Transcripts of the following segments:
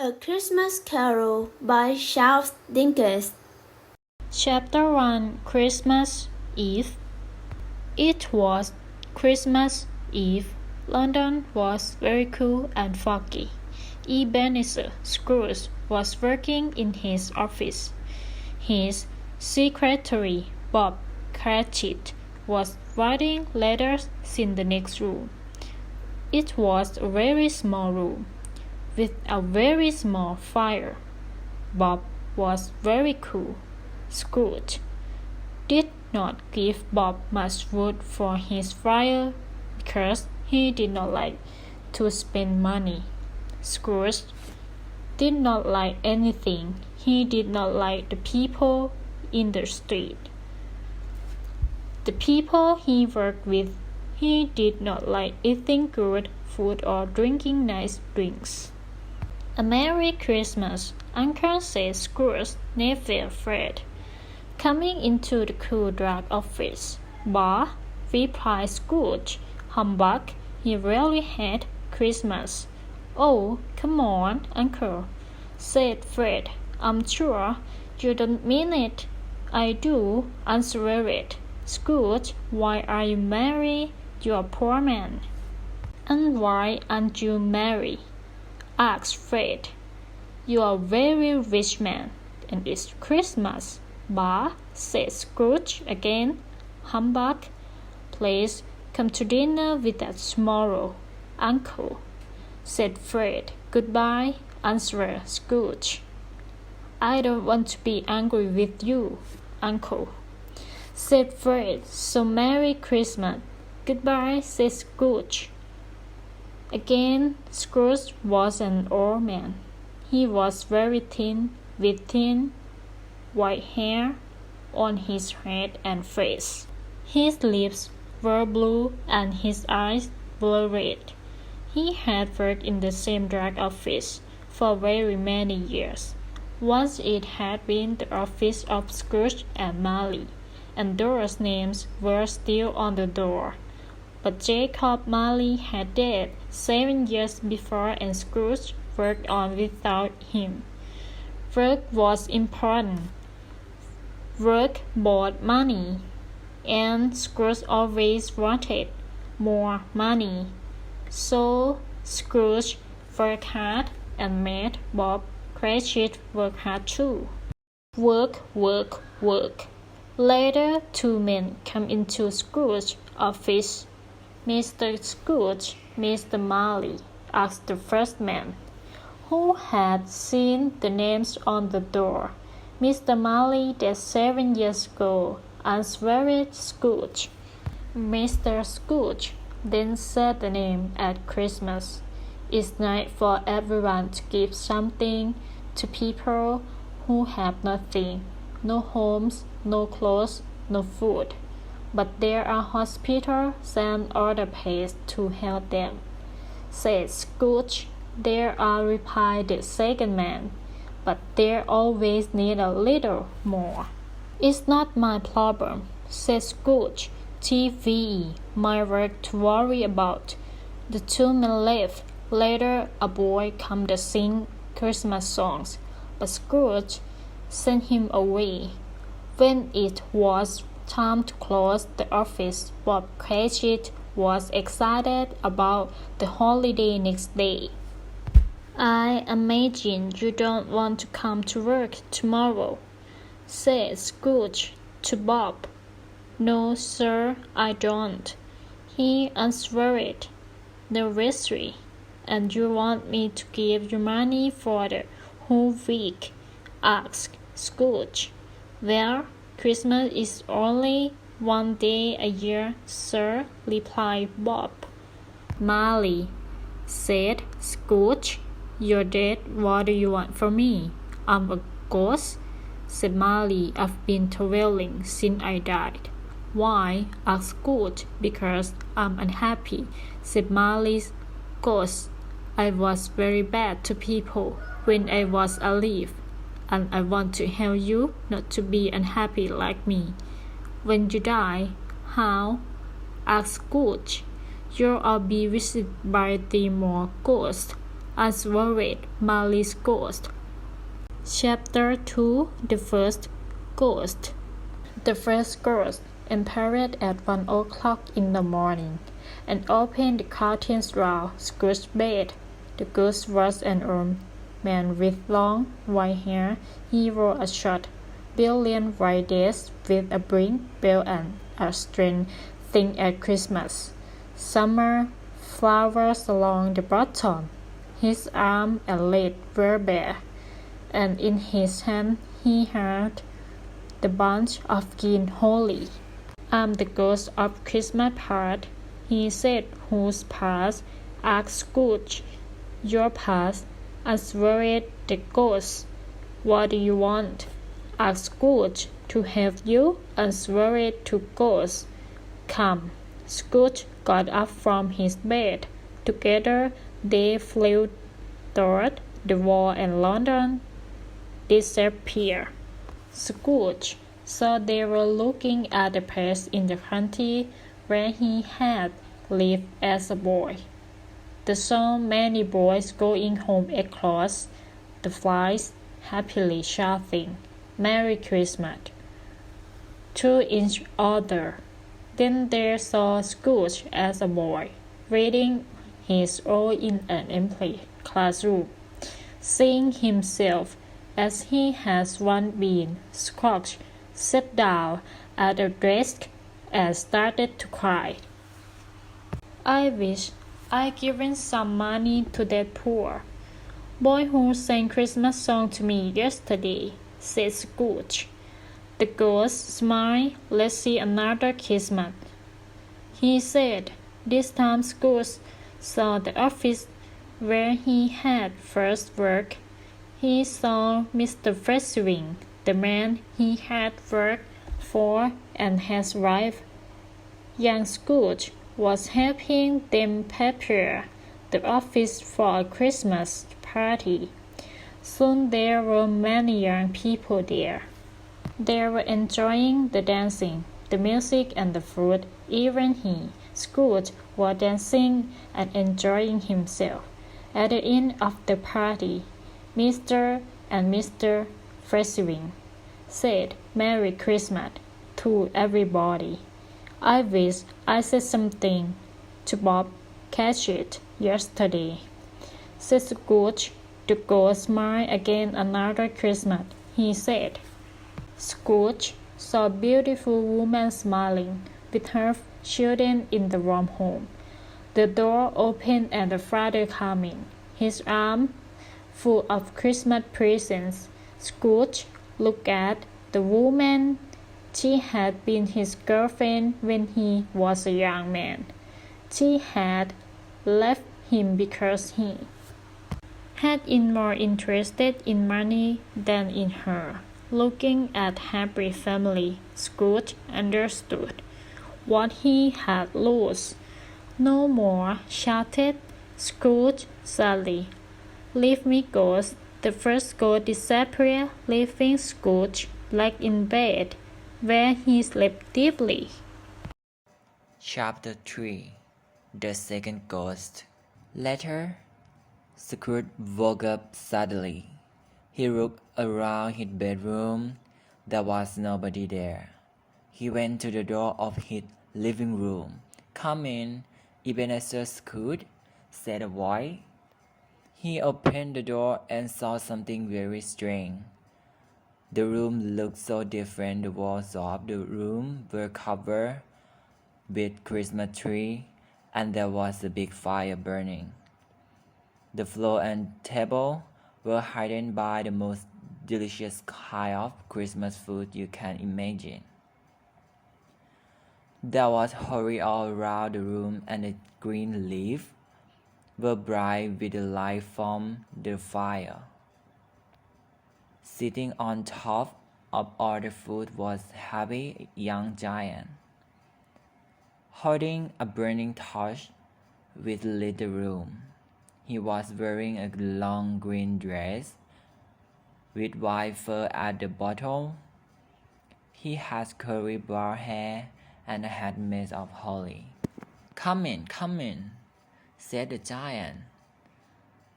A Christmas Carol by Charles Dickens. Chapter 1 Christmas Eve. It was Christmas Eve. London was very cool and foggy. Ebenezer Scrooge was working in his office. His secretary, Bob Cratchit, was writing letters in the next room. It was a very small room, with a very small fire. Bob was very cool. Scrooge did not give Bob much wood for his fire because he did not like to spend money. Scrooge did not like anything. He did not like the people in the street. The people he worked with, he did not like eating good food or drinking nice drinks. "A Merry Christmas, Uncle," said Scrooge, never Fred, coming into the cool, dark office. "Bah," replied Scrooge. "Humbug, he really had Christmas." "Oh, come on, Uncle," said Fred. "I'm sure you don't mean it." "I do," answered Fred. "Scrooge, why are you merry? You're a poor man." "And why aren't you merry?" asked Fred. "You're a very rich man, and it's Christmas." "Bah," said Scrooge again. "Humbug. Please come to dinner with us tomorrow, Uncle," said Fred. "Goodbye," answered Scrooge. "I don't want to be angry with you, Uncle," said Fred. "So Merry Christmas." "Goodbye," said Scrooge. Again, Scrooge was an old man. He was very thin, with thin, white hair on his head and face. His lips were blue and his eyes were red. He had worked in the same dark office for very many years. Once it had been the office of Scrooge and Marley, and those names were still on the door. But Jacob Marley had died 7 years before, and Scrooge worked on without him. Work was important. Work brought money, and Scrooge always wanted more money. So Scrooge worked hard and made Bob Cratchit work hard too. Work, work, work. Later, 2 men come into Scrooge's office. "Mr. Scrooge, Mr. Marley," asked the first man, who had seen the names on the door. "Mr. Marley died 7 years ago," answered Scrooge. "Mr. Scrooge," then said the name, "at Christmas, it's nice for everyone to give something to people who have nothing, no homes, no clothes, no food. But there are hospitals and other places to help them," said Scrooge. "There are," replied the second man, "but they always need a little more." "It's not my problem," said Scrooge. "TVE, my work to worry about." The 2 men left. Later, a boy came to sing Christmas songs, but Scrooge sent him away. When it was time to close the office, Bob Cratchit was excited about the holiday next day. "I imagine you don't want to come to work tomorrow," said Scrooge to Bob. "No, sir, I don't," he answered. "Nervously. And you want me to give you money for the whole week?" asked Scrooge. "Well, Christmas is only 1 day a year, sir," replied Bob. "Marley," said Scrooge, "you're dead. What do you want from me?" "I'm a ghost," said Marley. "I've been traveling since I died." "Why?" asked Scrooge. "Because I'm unhappy," said Marley's ghost. "I was very bad to people when I was alive, and I want to help you not to be unhappy like me." "When you die, how?" asked Scrooge. "You'll all be visited by the more ghosts," as worried Molly's ghost. Chapter 2 The First Ghost. The first ghost appeared at 1 o'clock in the morning and opened the curtains round Scrooge's bed. The ghost was an old man with long white hair. He wore a short, brilliant white dress with a brim, bell and a string thing at Christmas. Summer flowers along the bottom. His arm and leg were bare, and in his hand he had the bunch of green holly. "I'm the ghost of Christmas past," he said. "Whose past?" asked Scrooge. "Your past," answered the ghost. "What do you want?" asked Scrooge. "To help you," answered the ghost. "Come." Scrooge got up from his bed. Together they flew toward the wall, and London disappeared. Scrooge saw they were looking at the place in the country where he had lived as a boy. They saw many boys going home across the fields, happily shouting, "Merry Christmas," to each other. Then they saw Scrooge as a boy, reading his role in an empty classroom. Seeing himself as he has once been, Scrooge sat down at a desk and started to cry. "I wish I'd given some money to that poor boy who sang Christmas song to me yesterday," said Scrooge. The ghost smiled. "Let's see another Christmas," he said. This time Scrooge saw the office where he had first worked. He saw Mr. Fezziwig, the man he had worked for, and his wife. Young Scrooge was helping them prepare the office for a Christmas party. Soon there were many young people there. They were enjoying the dancing, the music, and the food. Even he, Scrooge, was dancing and enjoying himself. At the end of the party, Mr. and Mr. Fezziwig said "Merry Christmas" to everybody. "I wish I said something to Bob Cratchit yesterday," said Scrooge. The ghost smiled again. "Another Christmas," he said. Scrooge saw a beautiful woman smiling, with her children in the warm home. The door opened and the father came in, his arm full of Christmas presents. Scrooge looked at the woman. She had been his girlfriend when he was a young man. She had left him because he had been more interested in money than in her. Looking at happy family, Scrooge understood what he had lost. "No more," shouted Scrooge sadly. "Leave me, ghost." The first ghost disappeared, leaving Scrooge black in bed, where he slept deeply. Chapter 3 The Second Ghost. Later, Scrooge woke up suddenly. He looked around his bedroom. There was nobody there. He went to the door of his living room. "Come in, Ebenezer Scrooge," said a voice. He opened the door and saw something very strange. The room looked so different. The walls of the room were covered with Christmas tree, and there was a big fire burning. The floor and table were hidden by the most delicious kind of Christmas food you can imagine. There was holly all around the room, and the green leaves were bright with the light from the fire. Sitting on top of all the food was a happy young giant, holding a burning torch which lit the room. He was wearing a long green dress with white fur at the bottom. He had curly brown hair and a hat made of holly. Come in," said the giant.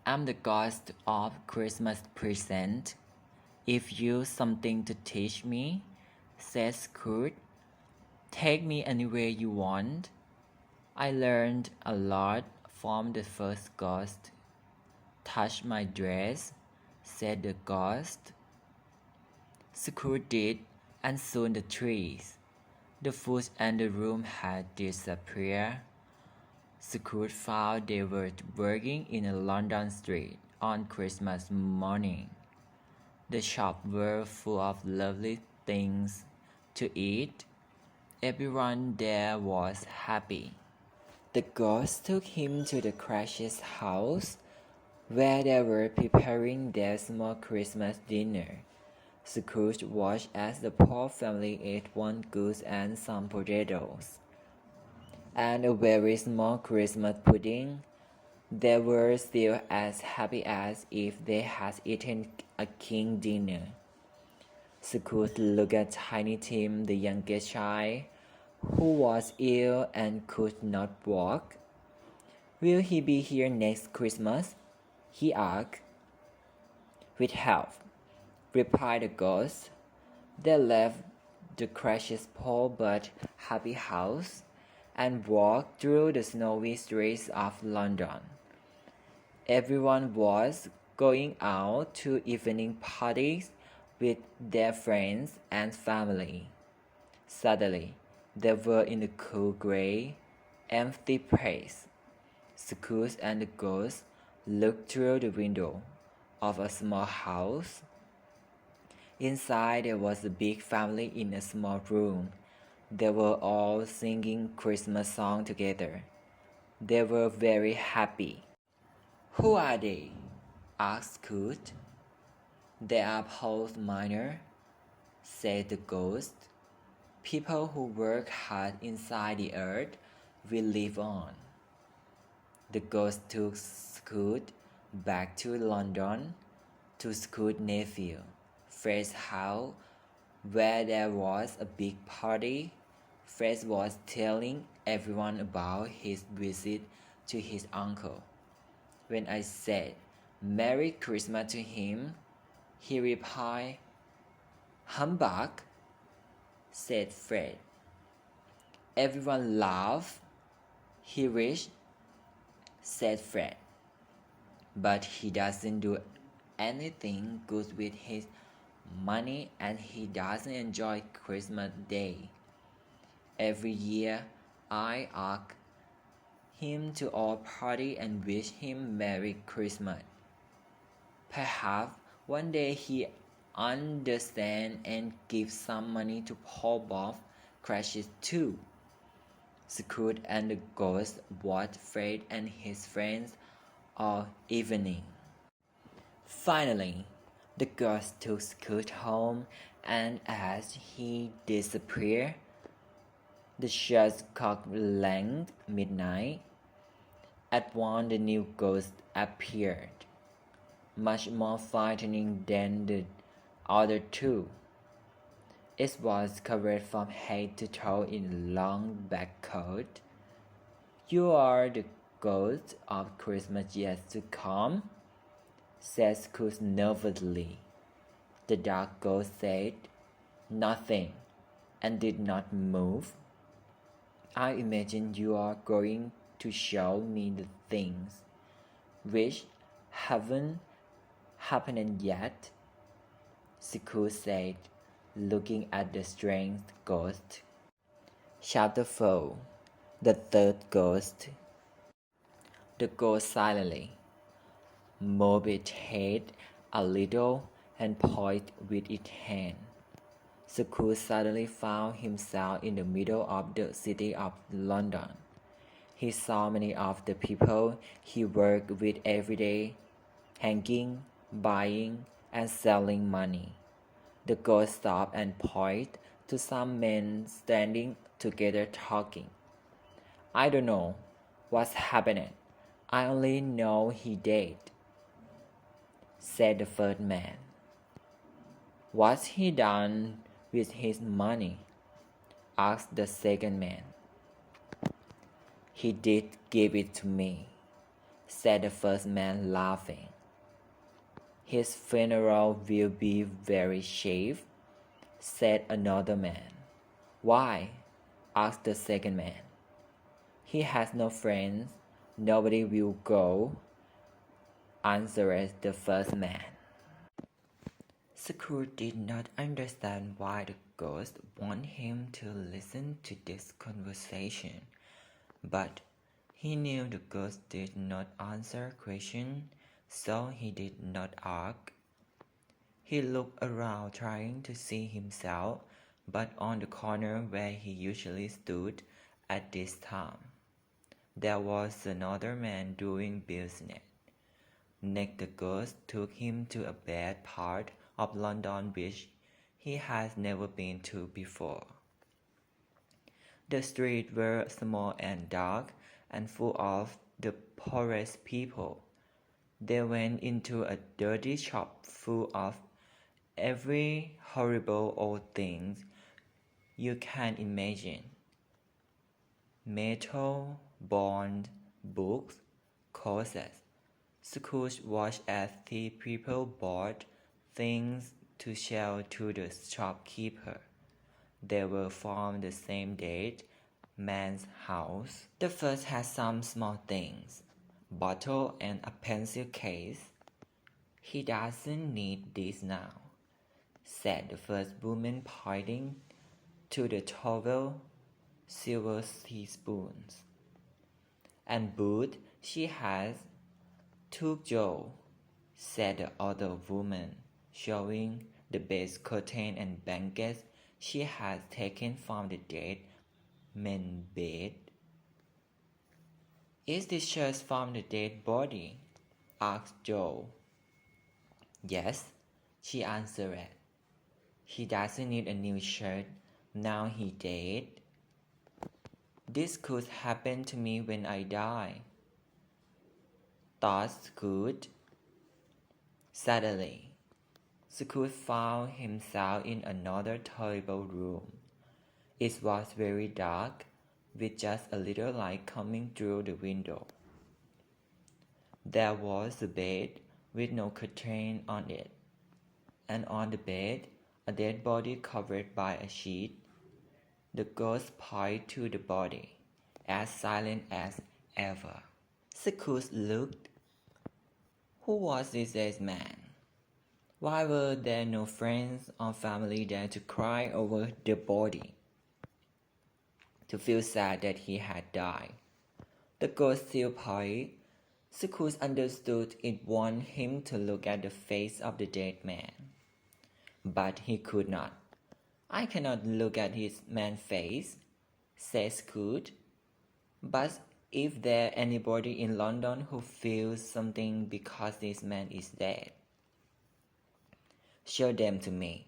I'm the ghost of Christmas present. If you've something to teach me, said Scrooge, take me anywhere you want. I learned a lot from the first ghost. Touch my dress, said the ghost. Scrooge did, and soon the trees, the food and the room had disappeared. Scrooge found they were working in a London street on Christmas morning. The shops were full of lovely things to eat. Everyone there was happy. The ghost took him to the Crash's house, where they were preparing their small Christmas dinner. Scrooge watched as the poor family ate one goose and some potatoes, and a very small Christmas pudding. They were still as happy as if they had eaten a king dinner. Scrooge looked at Tiny Tim, the youngest child, who was ill and could not walk. Will he be here next Christmas? He asked. With help, replied the ghost. They left the Crash's poor but happy house and walked through the snowy streets of London. Everyone was going out to evening parties with their friends and family. Suddenly, they were in a cool grey, empty place. Scrooge and the ghost looked through the window of a small house. Inside there was a big family in a small room. They were all singing Christmas songs together. They were very happy. Who are they? asked Scrooge. They are poor miners, said the ghost. People who work hard inside the earth will live on. The ghost took Scrooge back to London, to Scrooge's nephew, Fred's house, where there was a big party. Fred was telling everyone about his visit to his uncle. When I said Merry Christmas to him, he replied, Humbug, said Fred. Everyone laughed. He rich, said Fred, but he doesn't do anything good with his money and he doesn't enjoy Christmas Day. Every year I ask him to our party and wish him Merry Christmas. Perhaps one day he understands and gives some money to Paul Bob Crashes too. Scrooge and the ghost watched Fred and his friends all evening. Finally, the ghost took Scrooge home, and as he disappeared, the church clock rang midnight. At once the new ghost appeared, much more frightening than the other two. It was covered from head to toe in a long black coat. You are the ghost of Christmas yet to come, said Scrooge nervously. The dark ghost said nothing and did not move. I imagine you are going to show me the things which haven't happened yet, Scrooge said, looking at the strange ghost. Chapter 4. The Third Ghost. The ghost silently moved its head a little and pointed with its hand. Scrooge suddenly found himself in the middle of the city of London. He saw many of the people he worked with every day, hanging, buying, and selling money. The ghost stopped and pointed to some men standing together talking. I don't know what's happening. I only know he dead, said the first man. What's he done with his money? Asked the second man. He did give it to me, said the first man, laughing. His funeral will be very chic, said another man. Why? Asked the second man. He has no friends. Nobody will go, answered the first man. Scrooge did not understand why the ghost wanted him to listen to this conversation, but he knew the ghost did not answer questions, so he did not ask. He looked around trying to see himself, but on the corner where he usually stood at this time, there was another man doing business. Next, the ghost took him to a bad part of London which he had never been to before. The streets were small and dark and full of the poorest people. They went into a dirty shop full of every horrible old thing you can imagine. Metal, bond, books, corsets. Scrooge watched as the people bought things to sell to the shopkeeper. They were from the same date man's house. The first had some small things, bottle and a pencil case. He doesn't need this now, said the first woman, pointing to the towel, silver teaspoons, and boot she has. Took Joe, said the other woman, showing the best curtain and blankets she had taken from the dead man's bed. Is this shirt from the dead body? Asked Joe. Yes, she answered. He doesn't need a new shirt now he's dead. This could happen to me when I die, thought Scrooge. Suddenly, Scrooge found himself in another terrible room. It was very dark, with just a little light coming through the window. There was a bed with no curtain on it, and on the bed a dead body covered by a sheet. The ghost pointed to the body, as silent as ever. Scrooge looked. Who was this dead man? Why were there no friends or family there to cry over the body, to feel sad that he had died? The ghost still pointed. Scrooge understood it wanted him to look at the face of the dead man, but he could not. I cannot look at his man's face, said Scrooge. But if there anybody in London who feels something because this man is dead, show them to me.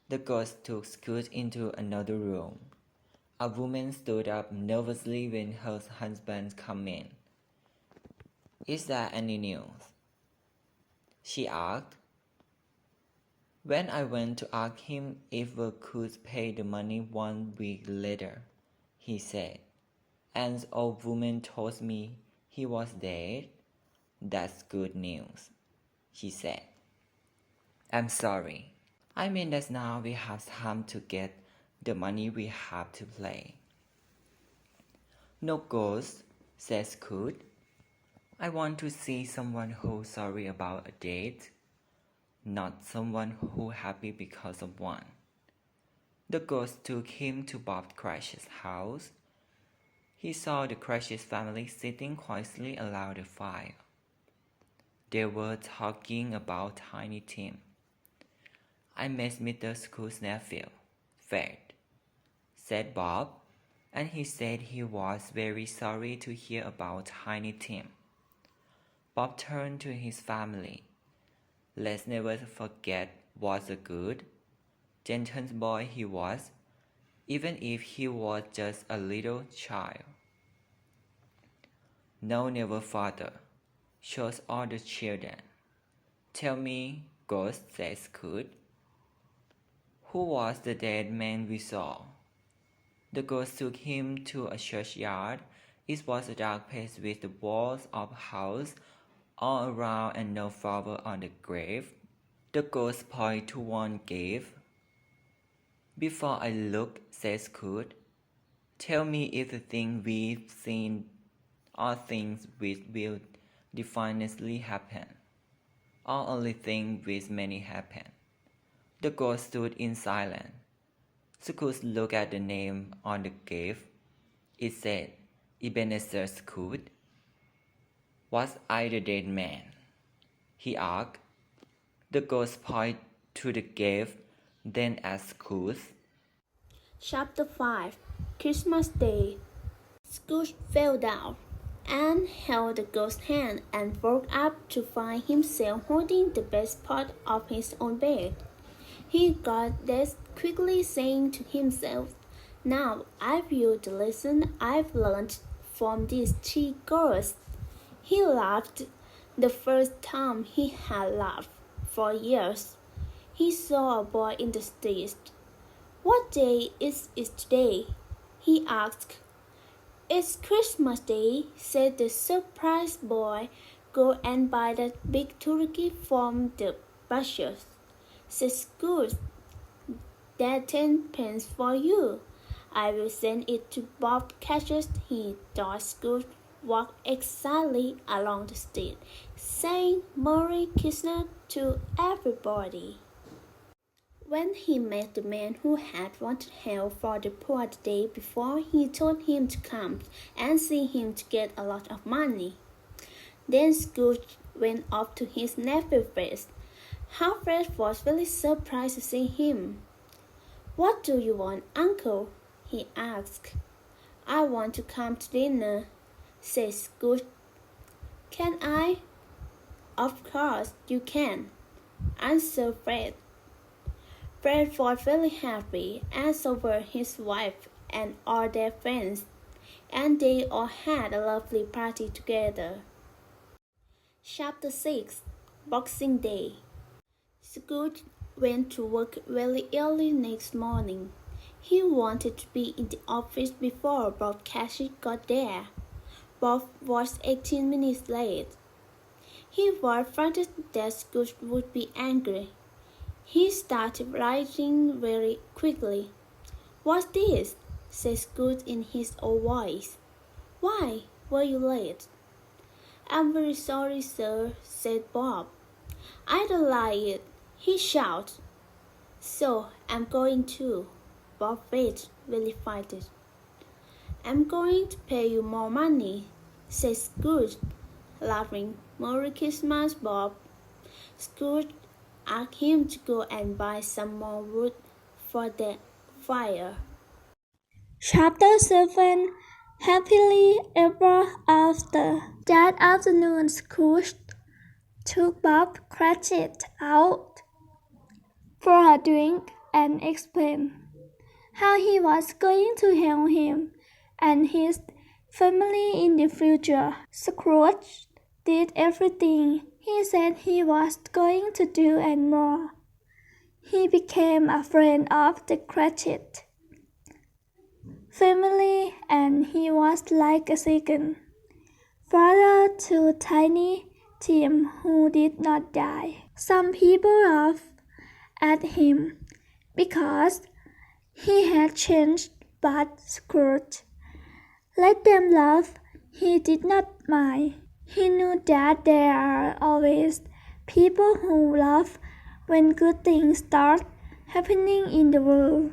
The ghost took Scrooge into another room. A woman stood up nervously when her husband came in. Is there any news? She asked. When I went to ask him if we could pay the money 1 week later, he said, and the old woman told me he was dead. That's good news, she said. I'm sorry. I mean that now we have time to get the money we have to pay. No ghost, said Scrooge. I want to see someone who's sorry about a date, not someone who's happy because of one. The ghost took him to Bob Cratchit's house. He saw the Cratchit family sitting quietly around the fire. They were talking about Tiny Tim. I met Mr. Scrooge's nephew, Fred, said Bob, and he said he was very sorry to hear about Tiny Tim. Bob turned to his family. Let's never forget what a good, gentle boy he was, even if he was just a little child. No, never, father, chose all the children. Tell me, ghost, said Scrooge. Who was the dead man we saw? The ghost took him to a churchyard. It was a dark place with the walls of a house all around and no flower on the grave. The ghost pointed to one grave. "Before I look," said Scrooge, "tell me if the things we've seen are things which will definitely happen, or only things which may happen." The ghost stood in silence. Scrooge looked at the name on the grave. It said, "Ebenezer Scrooge." "Was I the dead man?" he asked. The ghost pointed to the grave, then asked Scrooge. Chapter 5 Christmas Day. Scrooge fell down and held the ghost's hand and woke up to find himself holding the best part of his own bed. He got dressed quickly, saying to himself, "Now I will the lesson I've learned from these three ghosts." He laughed the first time he had laughed for years. He saw a boy in the street. "What day is it today?" he asked. "It's Christmas Day," said the surprised boy. "Go and buy that big turkey from the butcher's," said Scrooge. "That's 10 pence for you. I will send it to Bob Cratchit." He thought Scrooge walked excitedly along the street, saying "Merry Christmas" to everybody. When he met the man who had wanted help for the poor the day before, he told him to come and see him to get a lot of money. Then Scrooge went up to his nephew's face. Alfred was very surprised to see him. "What do you want, uncle?" he asked. "I want to come to dinner," said Scrooge. "Can I?" "Of course you can," answered Fred. Fred was very happy, and so were his wife and all their friends, and they all had a lovely party together. Chapter 6 Boxing Day. Scrooge went to work very early next morning. He wanted to be in the office before Bob Cratchit got there. Bob was 18 minutes late. He was frightened that Scrooge would be angry. He started writing very quickly. "What's this?" said Scrooge in his old voice. "Why were you late?" "I'm very sorry, sir," said Bob. "I don't like it," he shouted. "So I'm going too." Bob felt very frightened. "I'm going to pay you more money," said Scrooge, laughing. "Merry Christmas, Bob." Scrooge asked him to go and buy some more wood for the fire. Chapter 7 Happily Ever After. That afternoon, Scrooge took Bob Cratchit out for a drink and explained how he was going to help him and his family in the future. Scrooge did everything he said he was going to do and more. He became a friend of the Cratchit family, and he was like a second father to Tiny Tim, who did not die. Some people laughed at him because he had changed, but Scrooge let them laugh. He did not mind. He knew that there are always people who laugh when good things start happening in the world.